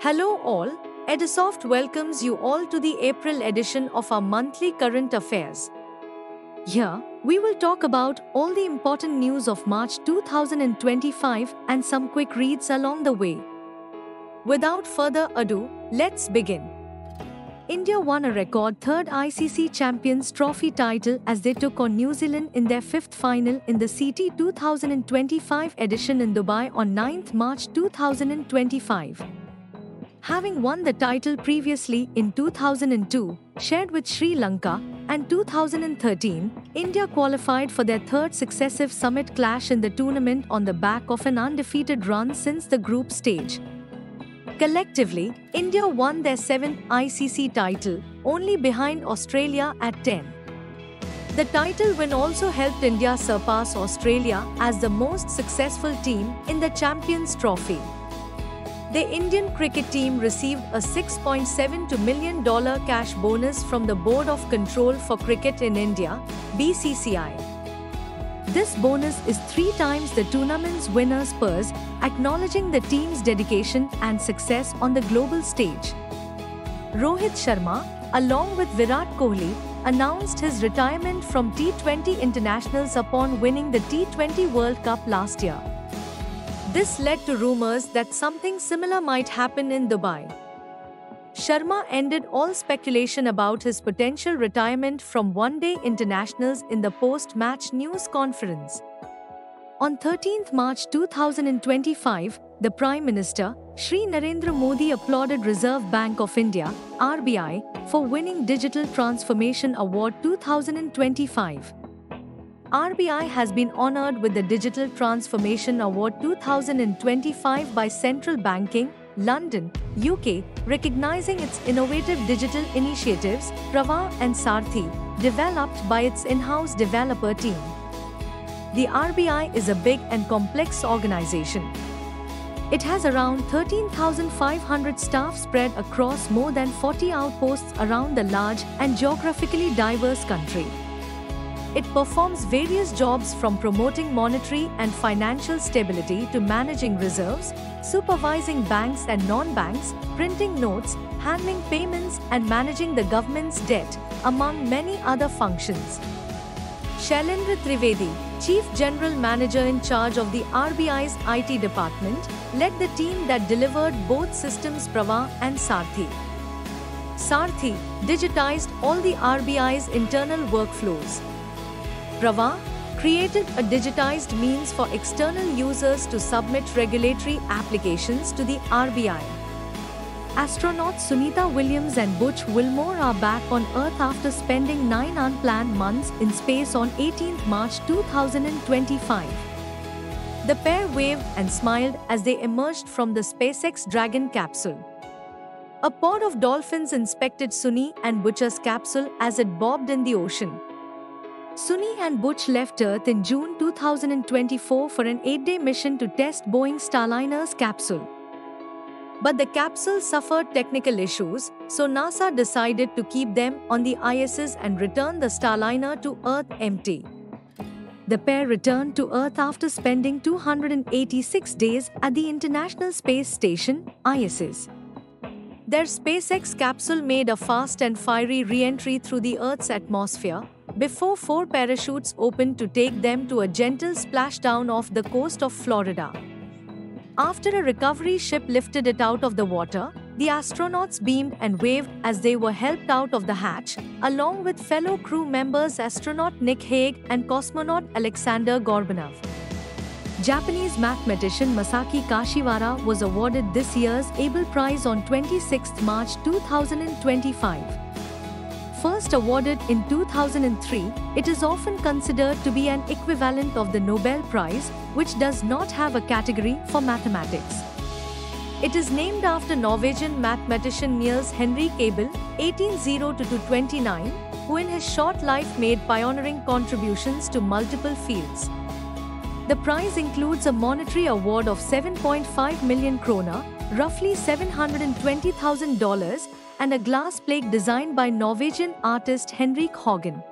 Hello all, Edisoft welcomes you all to the April edition of our monthly current affairs. Here, we will talk about all the important news of March 2025 and some quick reads along the way. Without further ado, let's begin. India won a record third ICC Champions Trophy title as they took on New Zealand in their fifth final in the CT 2025 edition in Dubai on 9th March 2025. Having won the title previously in 2002, shared with Sri Lanka, and 2013, India qualified for their third successive summit clash in the tournament on the back of an undefeated run since the group stage. Collectively, India won their seventh ICC title, only behind Australia at 10. The title win also helped India surpass Australia as the most successful team in the Champions Trophy. The Indian cricket team received a $6.72 million cash bonus from the Board of Control for Cricket in India, BCCI. This bonus is 3 times the tournament's winner's purse, acknowledging the team's dedication and success on the global stage. Rohit Sharma, along with Virat Kohli, announced his retirement from T20 internationals upon winning the T20 World Cup last year. This led to rumors that something similar might happen in Dubai. Sharma ended all speculation about his potential retirement from one-day internationals in the post-match news conference. On 13th March 2025, the Prime Minister, Shri Narendra Modi applauded Reserve Bank of India, RBI, for winning Digital Transformation Award 2025. RBI has been honored with the Digital Transformation Award 2025 by Central Banking, London, UK, recognizing its innovative digital initiatives, Prava and Saarthi, developed by its in-house developer team. The RBI is a big and complex organization. It has around 13,500 staff spread across more than 40 outposts around the large and geographically diverse country. It performs various jobs from promoting monetary and financial stability to managing reserves, supervising banks and non-banks, printing notes, handling payments and managing the government's debt, among many other functions. Shailendra Trivedi, Chief General Manager in charge of the RBI's IT department, led the team that delivered both systems Prava and Saarthi. Saarthi digitized all the RBI's internal workflows. Prava created a digitized means for external users to submit regulatory applications to the RBI. Astronauts Sunita Williams and Butch Wilmore are back on Earth after spending 9 unplanned months in space on 18th March 2025. The pair waved and smiled as they emerged from the SpaceX Dragon capsule. A pod of dolphins inspected Suni and Butch's capsule as it bobbed in the ocean. Suni and Butch left Earth in June 2024 for an 8-day mission to test Boeing Starliner's capsule. But the capsule suffered technical issues, so NASA decided to keep them on the ISS and return the Starliner to Earth empty. The pair returned to Earth after spending 286 days at the International Space Station, ISS. Their SpaceX capsule made a fast and fiery re-entry through the Earth's atmosphere, before 4 parachutes opened to take them to a gentle splashdown off the coast of Florida. After a recovery ship lifted it out of the water, the astronauts beamed and waved as they were helped out of the hatch, along with fellow crew members astronaut Nick Hague and cosmonaut Alexander Gorbanov. Japanese mathematician Masaki Kashiwara was awarded this year's Abel Prize on 26 March 2025. First awarded in 2003, it is often considered to be an equivalent of the Nobel Prize, which does not have a category for mathematics. It is named after Norwegian mathematician Niels Henrik Abel, 1802-29, who in his short life made pioneering contributions to multiple fields. The prize includes a monetary award of 7.5 million kroner, roughly $720,000, and a glass plate designed by Norwegian artist Henrik Haugen.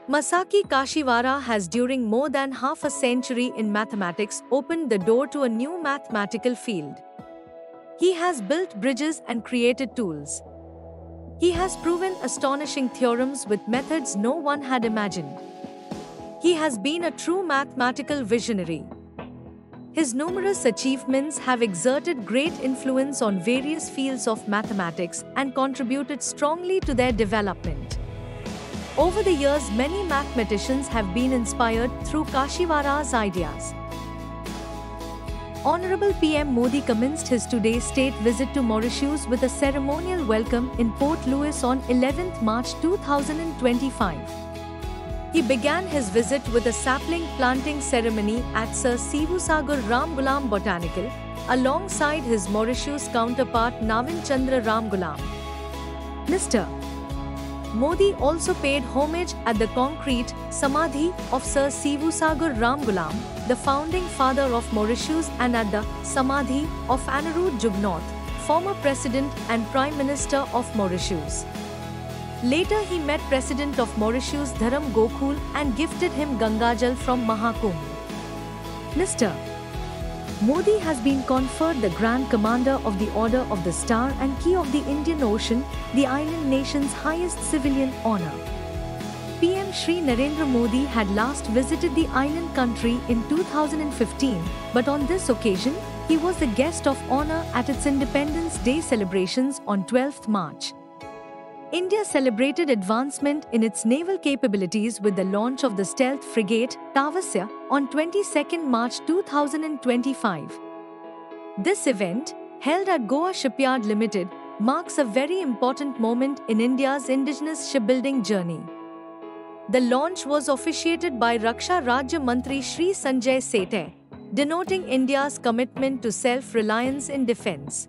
Masaki Kashiwara has during more than half a century in mathematics opened the door to a new mathematical field. He has built bridges and created tools. He has proven astonishing theorems with methods no one had imagined. He has been a true mathematical visionary. His numerous achievements have exerted great influence on various fields of mathematics and contributed strongly to their development. Over the years, many mathematicians have been inspired through Kashiwara's ideas. Honorable PM Modi commenced his today's state visit to Mauritius with a ceremonial welcome in Port Louis on 11 March 2025. He began his visit with a sapling planting ceremony at Sir Sivusagar Ramgulam Botanical, alongside his Mauritius counterpart Navin Chandra Ramgulam. Mr. Modi also paid homage at the concrete Samadhi of Sir Sivusagar Ramgulam, the founding father of Mauritius, and at the Samadhi of Anirudh Jugnauth, former President and Prime Minister of Mauritius. Later he met President of Mauritius Dharam Gokhul and gifted him Gangajal from Mahakumbh. Mr. Modi has been conferred the Grand Commander of the Order of the Star and Key of the Indian Ocean, the island nation's highest civilian honor. PM Shri Narendra Modi had last visited the island country in 2015, but on this occasion, he was the guest of honor at its Independence Day celebrations on 12th March. India celebrated advancement in its naval capabilities with the launch of the stealth frigate Tavasya on 22nd March 2025. This event, held at Goa Shipyard Limited, marks a very important moment in India's indigenous shipbuilding journey. The launch was officiated by Raksha Rajya Mantri Shri Sanjay Sethe, denoting India's commitment to self-reliance in defense.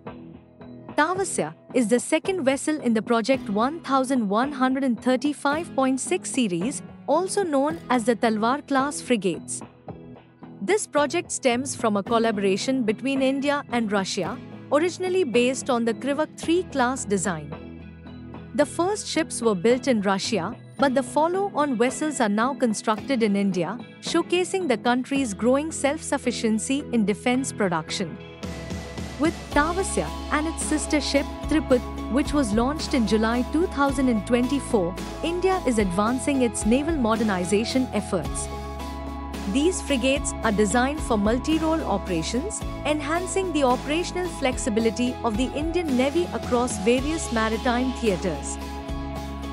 Tavasya is the second vessel in the Project 1135.6 series, also known as the Talwar class frigates. This project stems from a collaboration between India and Russia, originally based on the Krivak III class design. The first ships were built in Russia, but the follow-on vessels are now constructed in India, showcasing the country's growing self-sufficiency in defense production. With Tavasya and its sister ship Triput, which was launched in July 2024, India is advancing its naval modernization efforts. These frigates are designed for multi-role operations, enhancing the operational flexibility of the Indian Navy across various maritime theaters.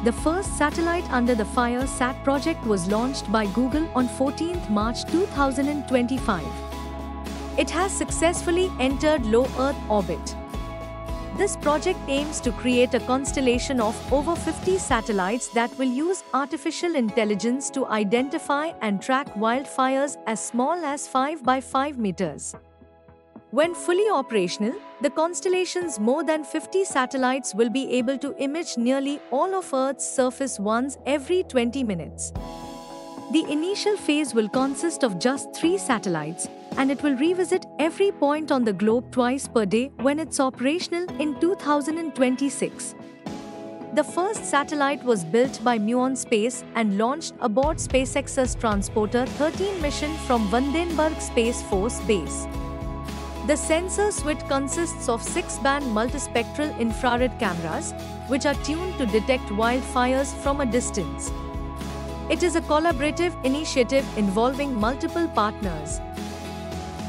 The first satellite under the Fire-Sat project was launched by Google on 14th March 2025. It has successfully entered low Earth orbit. This project aims to create a constellation of over 50 satellites that will use artificial intelligence to identify and track wildfires as small as 5 by 5 meters. When fully operational, the constellation's more than 50 satellites will be able to image nearly all of Earth's surface once every 20 minutes. The initial phase will consist of just 3 satellites, and it will revisit every point on the globe twice per day when it's operational in 2026. The first satellite was built by Muon Space and launched aboard SpaceX's Transporter 13 mission from Vandenberg Space Force Base. The sensor suite consists of 6-band multispectral infrared cameras, which are tuned to detect wildfires from a distance. It is a collaborative initiative involving multiple partners.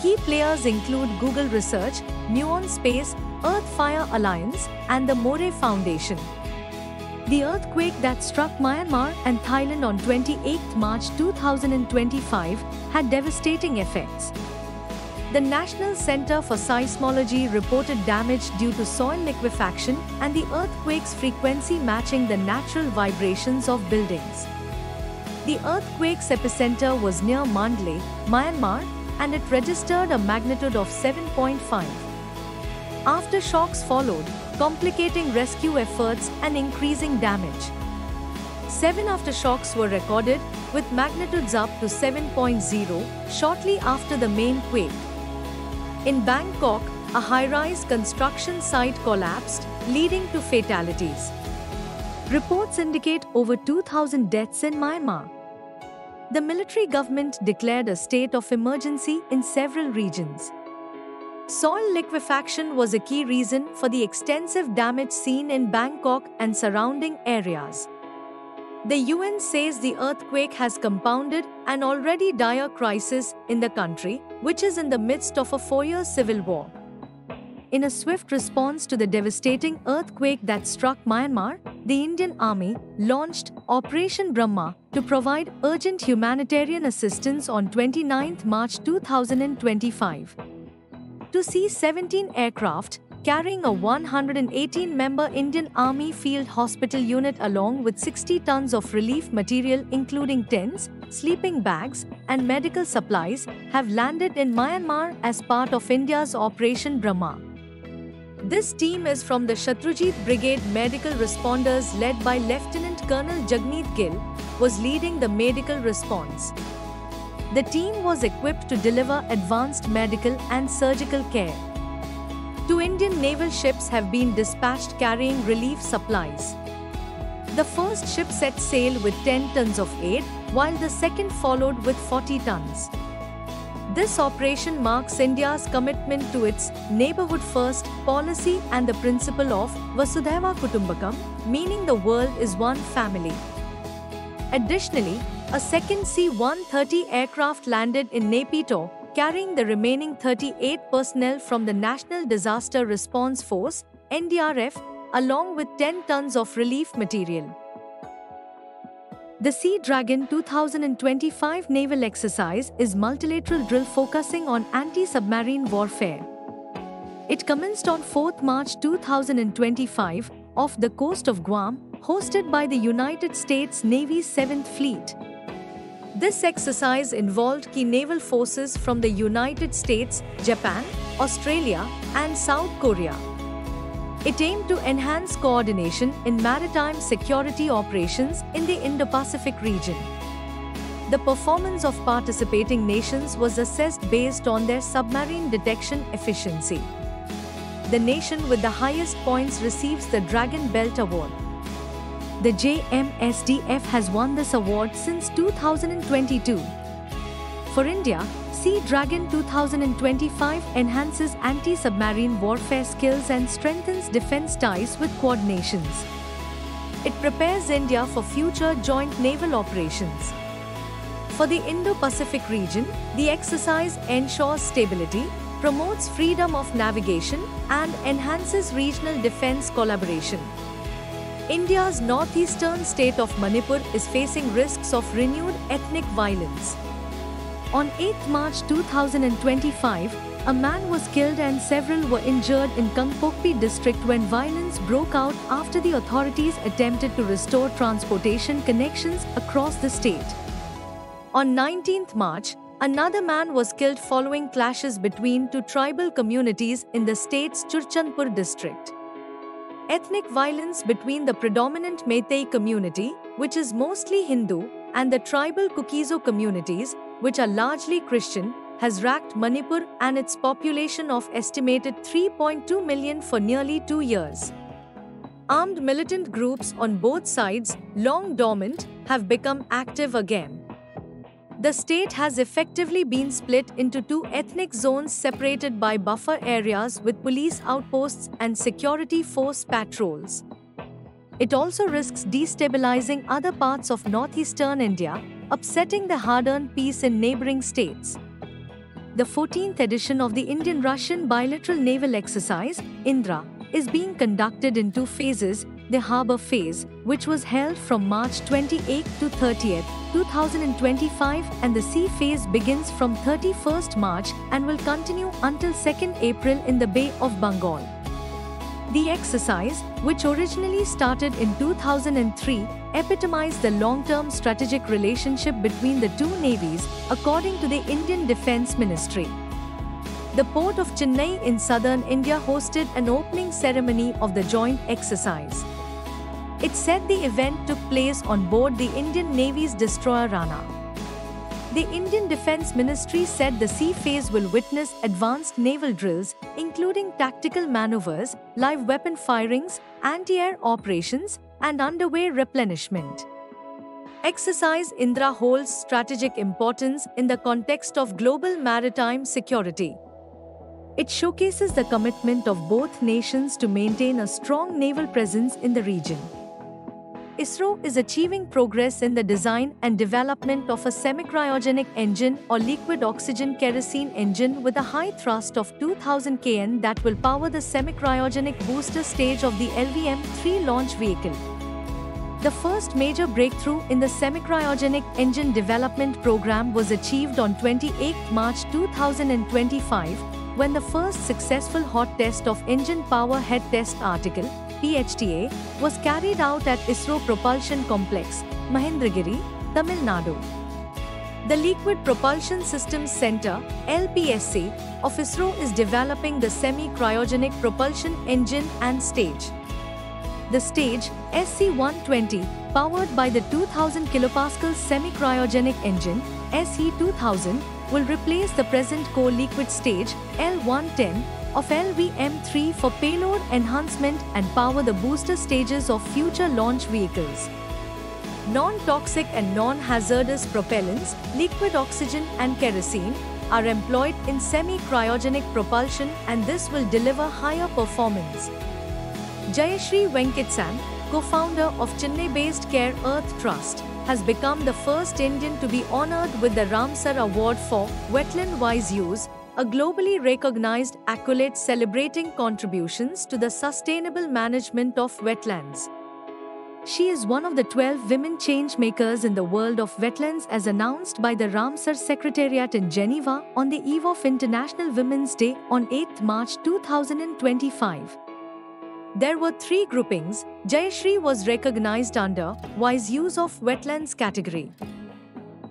Key players include Google Research, Muon Space, Earth Fire Alliance, and the Moray Foundation. The earthquake that struck Myanmar and Thailand on 28 March 2025 had devastating effects. The National Center for Seismology reported damage due to soil liquefaction and the earthquake's frequency matching the natural vibrations of buildings. The earthquake's epicenter was near Mandalay, Myanmar, and it registered a magnitude of 7.5. Aftershocks followed, complicating rescue efforts and increasing damage. 7 aftershocks were recorded, with magnitudes up to 7.0 shortly after the main quake. In Bangkok, a high-rise construction site collapsed, leading to fatalities. Reports indicate over 2,000 deaths in Myanmar. The military government declared a state of emergency in several regions. Soil liquefaction was a key reason for the extensive damage seen in Bangkok and surrounding areas. The UN says the earthquake has compounded an already dire crisis in the country, which is in the midst of a 4-year civil war. In a swift response to the devastating earthquake that struck Myanmar, the Indian Army launched Operation Brahma to provide urgent humanitarian assistance on 29 March 2025. To C-17 aircraft, carrying a 118-member Indian Army Field Hospital unit along with 60 tons of relief material including tents, sleeping bags, and medical supplies, have landed in Myanmar as part of India's Operation Brahma. This team is from the Shatrujit Brigade Medical Responders led by Lieutenant Colonel Jagmeet Gill, was leading the medical response. The team was equipped to deliver advanced medical and surgical care. 2 Indian naval ships have been dispatched carrying relief supplies. The first ship set sail with 10 tons of aid, while the second followed with 40 tons. This operation marks India's commitment to its neighborhood first policy and the principle of Vasudhaiva Kutumbakam, meaning the world is one family. Additionally, a second C-130 aircraft landed in Naypyidaw, carrying the remaining 38 personnel from the National Disaster Response Force (NDRF), along with 10 tons of relief material. The Sea Dragon 2025 naval exercise is multilateral drill focusing on anti-submarine warfare. It commenced on 4 March 2025 off the coast of Guam, hosted by the United States Navy's 7th Fleet. This exercise involved key naval forces from the United States, Japan, Australia, and South Korea. It aimed to enhance coordination in maritime security operations in the Indo-Pacific region. The performance of participating nations was assessed based on their submarine detection efficiency. The nation with the highest points receives the Dragon Belt Award. The JMSDF has won this award since 2022. For India, Sea Dragon 2025 enhances anti-submarine warfare skills and strengthens defense ties with Quad nations. It prepares India for future joint naval operations. For the Indo-Pacific region, the exercise ensures stability, promotes freedom of navigation, and enhances regional defense collaboration. India's northeastern state of Manipur is facing risks of renewed ethnic violence. On 8 March 2025, a man was killed and several were injured in Kangpokpi district when violence broke out after the authorities attempted to restore transportation connections across the state. On 19 March, another man was killed following clashes between 2 tribal communities in the state's Churchandpur district. Ethnic violence between the predominant Meitei community, which is mostly Hindu, and the tribal Kukizo communities, which are largely Christian, has racked Manipur and its population of estimated 3.2 million for nearly 2 years. Armed militant groups on both sides, long dormant, have become active again. The state has effectively been split into 2 ethnic zones separated by buffer areas with police outposts and security force patrols. It also risks destabilizing other parts of northeastern India, upsetting the hard-earned peace in neighboring states. The 14th edition of the Indian-Russian bilateral naval exercise, Indra, is being conducted in 2 phases, the Harbour Phase, which was held from March 28 to 30, 2025, and the Sea Phase begins from 31st March and will continue until 2nd April in the Bay of Bengal. The exercise, which originally started in 2003, epitomized the long-term strategic relationship between the 2 navies, according to the Indian Defence Ministry. The port of Chennai in southern India hosted an opening ceremony of the joint exercise. It said the event took place on board the Indian Navy's destroyer Rana. The Indian Defence Ministry said the Sea Phase will witness advanced naval drills, including tactical maneuvers, live weapon firings, anti-air operations, and underway replenishment. Exercise Indra holds strategic importance in the context of global maritime security. It showcases the commitment of both nations to maintain a strong naval presence in the region. ISRO is achieving progress in the design and development of a semi-cryogenic engine or liquid oxygen kerosene engine with a high thrust of 2000 kN that will power the semi-cryogenic booster stage of the LVM-3 launch vehicle. The first major breakthrough in the semi-cryogenic engine development program was achieved on 28 March 2025 when the first successful hot test of Engine Power Head Test Article (PHTA) was carried out at ISRO Propulsion Complex, Mahendragiri, Tamil Nadu. The Liquid Propulsion Systems Center (LPSC) of ISRO is developing the semi-cryogenic propulsion engine and stage. The stage, SC-120, powered by the 2000 kPa semi-cryogenic engine, SE-2000, will replace the present core liquid stage, L-110, of LVM-3 for payload enhancement and power the booster stages of future launch vehicles. Non-toxic and non-hazardous propellants, liquid oxygen and kerosene, are employed in semi-cryogenic propulsion, and this will deliver higher performance. Jayashree Venkatesam, co-founder of Chennai-based Care Earth Trust, has become the first Indian to be honored with the Ramsar Award for Wetland-Wise Use, a globally recognized accolade celebrating contributions to the sustainable management of wetlands. She is one of the 12 women change-makers in the world of wetlands as announced by the Ramsar Secretariat in Geneva on the eve of International Women's Day on 8 March 2025. There were 3 groupings. Jayashree was recognized under Wise Use of Wetlands category.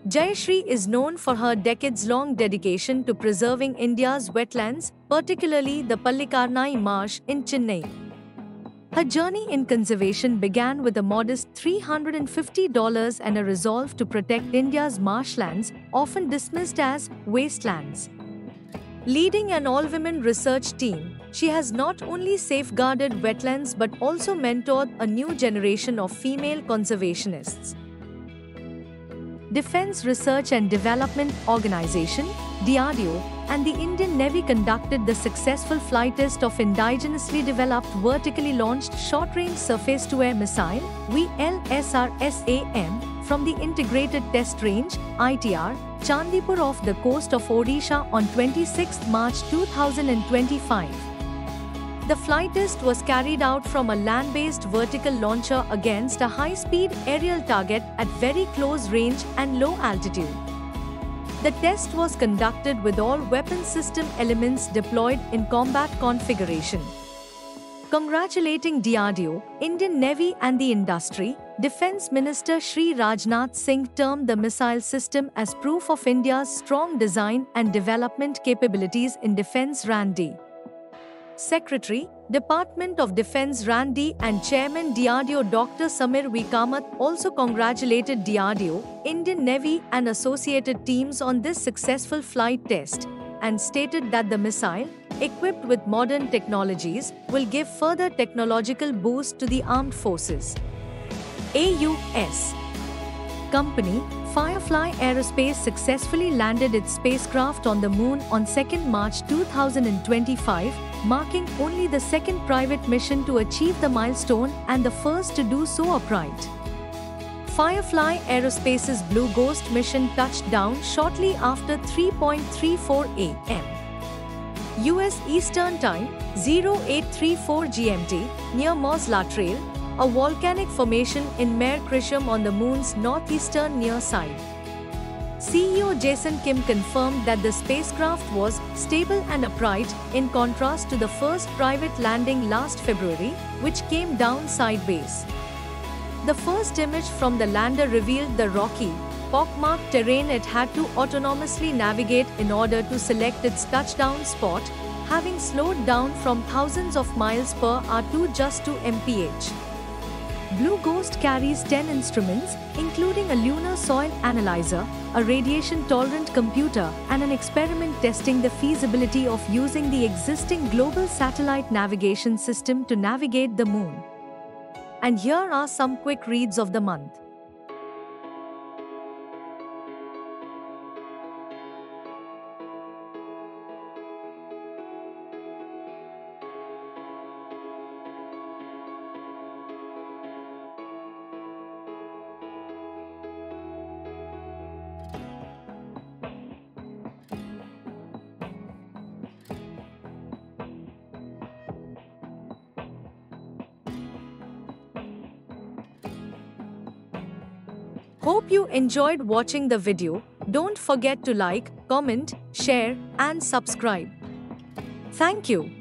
Jayashree is known for her decades-long dedication to preserving India's wetlands, particularly the Pallikarnai Marsh in Chennai. Her journey in conservation began with a modest $350 and a resolve to protect India's marshlands, often dismissed as wastelands. Leading an all-women research team, she has not only safeguarded wetlands but also mentored a new generation of female conservationists. Defense Research and Development Organization, DRDO, and the Indian Navy conducted the successful flight test of indigenously developed vertically launched short-range surface-to-air missile, VLSRSAM, from the Integrated Test Range, ITR, Chandipur off the coast of Odisha on 26 March 2025. The flight test was carried out from a land-based vertical launcher against a high-speed aerial target at very close range and low altitude. The test was conducted with all weapon system elements deployed in combat configuration. Congratulating DRDO, Indian Navy and the industry, Defence Minister Shri Rajnath Singh termed the missile system as proof of India's strong design and development capabilities in defence. RAND Secretary, Department of Defence RAND and Chairman DRDO Dr. Samir V. Kamath also congratulated DRDO, Indian Navy and associated teams on this successful flight test, and stated that the missile, equipped with modern technologies, will give further technological boost to the armed forces. AUS Company, Firefly Aerospace successfully landed its spacecraft on the Moon on 2 March 2025, marking only the second private mission to achieve the milestone and the first to do so upright. Firefly Aerospace's Blue Ghost mission touched down shortly after 3:34 a.m. US Eastern Time, 0834 GMT, near Mos Latrell, a volcanic formation in Mare Crisium on the Moon's northeastern near side. CEO Jason Kim confirmed that the spacecraft was stable and upright, in contrast to the first private landing last February, which came down sideways. The first image from the lander revealed the rocky, pockmarked terrain it had to autonomously navigate in order to select its touchdown spot, having slowed down from thousands of miles per hour to just 2 mph. Blue Ghost carries 10 instruments, including a lunar soil analyzer, a radiation-tolerant computer, and an experiment testing the feasibility of using the existing global satellite navigation system to navigate the Moon. And here are some quick reads of the month. Hope you enjoyed watching the video. Don't forget to like, comment, share, and subscribe. Thank you.